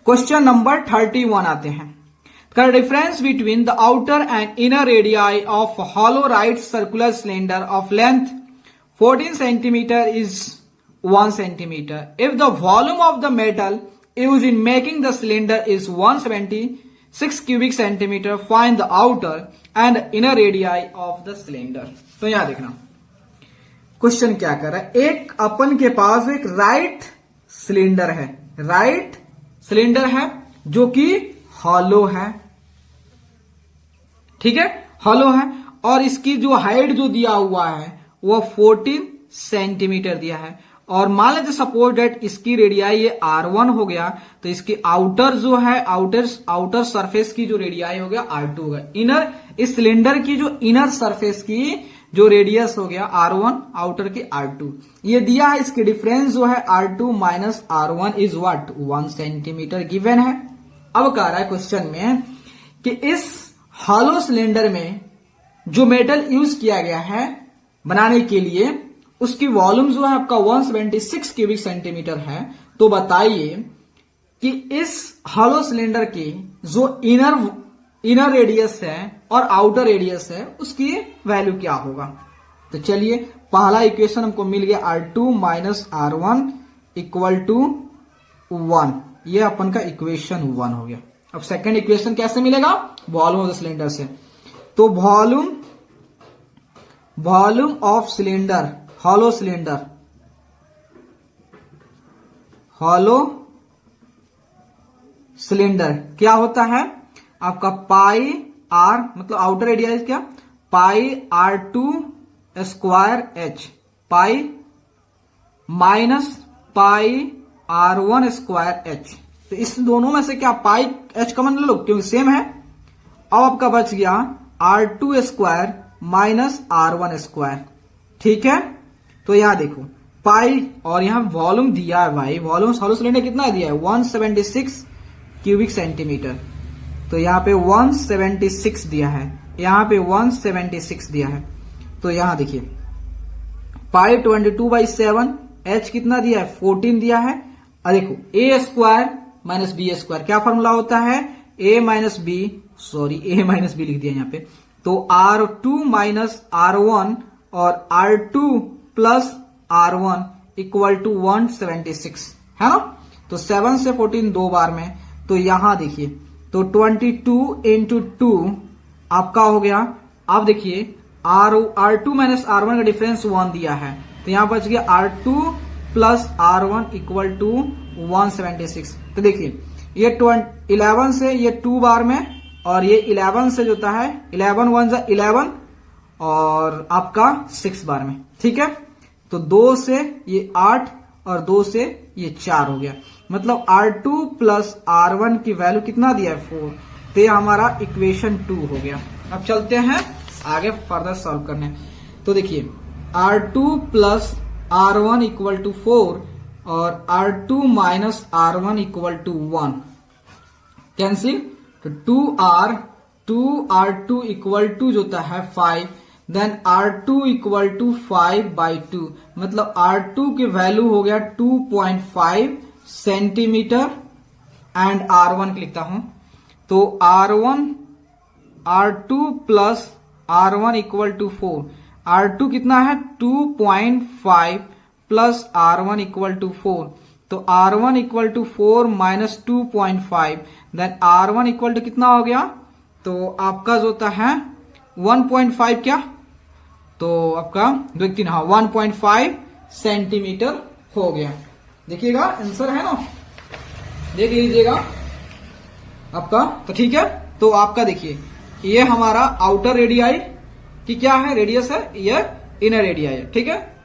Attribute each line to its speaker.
Speaker 1: Question number 31 आते हैं। The difference between the outer and inner radii of hollow right circular cylinder of length 14 centimeter is 1 centimeter. If the volume of the metal used in making the cylinder is 176 cubic centimeter, find the outer and inner radii of the cylinder. तो यहां देखना question क्या कर रहा है। एक अपन के पास एक राइट सिलेंडर है, राइट सिलेंडर है जो कि हॉलो है, ठीक है, हॉलो है, और इसकी जो हाइट जो दिया हुआ है वो 14 सेंटीमीटर दिया है। और मान लेते सपोज डेट इसकी रेडियाई ये R1 हो गया, तो इसकी आउटर जो है आउटर सरफेस की जो रेडियाई हो गया R2 होगा। इनर इस सिलेंडर की जो इनर सरफेस की जो रेडियस हो गया R1, आउटर की R2, ये दिया है। इसकी डिफरेंस जो है R2 minus R1 is what 1 centimetre given है। अब कह रहा है क्वेश्चन में कि इस हॉलो सिलेंडर में जो मेटल यूज किया गया है बनाने के लिए उसकी वॉल्यूम जो है आपका 176 क्यूबिक सेंटीमीटर है। तो बताइए कि इस हॉलो सिलेंडर की जो इनर रेडियस है और आउटर रेडियस है उसकी वैल्यू क्या होगा। तो चलिए पहला इक्वेशन हमको मिल गया R2 minus R1 equal to 1, ये अपन का इक्वेशन 1 हो गया। अब सेकंड इक्वेशन कैसे मिलेगा, वॉल्यूम ऑफ द सिलेंडर से। तो volume of cylinder, hollow cylinder, hollow cylinder क्या होता है आपका पाई आर, मतलब आउटर एरिया क्या, पाई R2 square H, pi minus pi R1 square H. तो इस दोनों में से क्या पाई एच कॉमन ले लो क्योंकि सेम है। अब आपका बच गया R2 square minus R1 square, ठीक है। तो यहां देखो पाई और यहां वॉल्यूम दिया है भाई, वॉल्यूम हॉलो सिलेंडर कितना दिया है 176 क्यूबिक सेंटीमीटर। तो यहां पे 176 दिया है, यहां पे 176 दिया है। तो यहां देखिए पाई 22/7, एच कितना दिया है 14 दिया है। और देखो ए स्क्वायर माइनस बी स्क्वायर क्या फॉर्मूला होता है, ए माइनस बी लिख दिया यहाँ पे। तो R2 माइनस R1 और R2 plus R1 equal to 176 है ना। तो 7 से 14 दो बार में, तो यहां देखिए तो 22 इंटू 2 आपका हो गया। आप देखिए R2 माइनस R1 का डिफरेंस 1 दिया है, तो यहां बच गया R2 plus R1 equal to 176। तो देखिए ये 11 से ये 2 बार में, और ये 11 से जो होता है 11 1 जा 11 और आपका 6 बार में, ठीक है। तो 2 से ये 8 और 2 से ये 4 हो गया, मतलब R2 प्लस R1 की वैल्यू कितना दिया है 4। तो ये हमारा इक्वेशन 2 हो गया। अब चलते हैं आगे फर्दर सॉल्व करने। तो देखिए R2 plus R1 equal to 4 और R2 minus R1 equal to 1 cancel. तो 2R2 इक्वल टू जो होता है 5, देन R2 इक्वल टू 5/2, मतलब R2 की वैल्यू हो गया 2.5 सेंटीमीटर एंड R1 की लिखता हूं। तो R2 plus R1 equal to 4, R2 कितना है 2.5 प्लस R1 इक्वल टू 4। तो R1 equal to 4 minus 2.5, then R1 equal to कितना हो गया, तो आपका जो होता है 1.5 क्या, तो आपका 1.5 सेंटीमीटर हो गया। देखिएगा आंसर है ना, देख लीजिएगा आपका। तो ठीक है, तो आपका देखिए ये हमारा आउटर रेडियाई की क्या है रेडियस है, ये इनर रेडियाई है, ठीक है।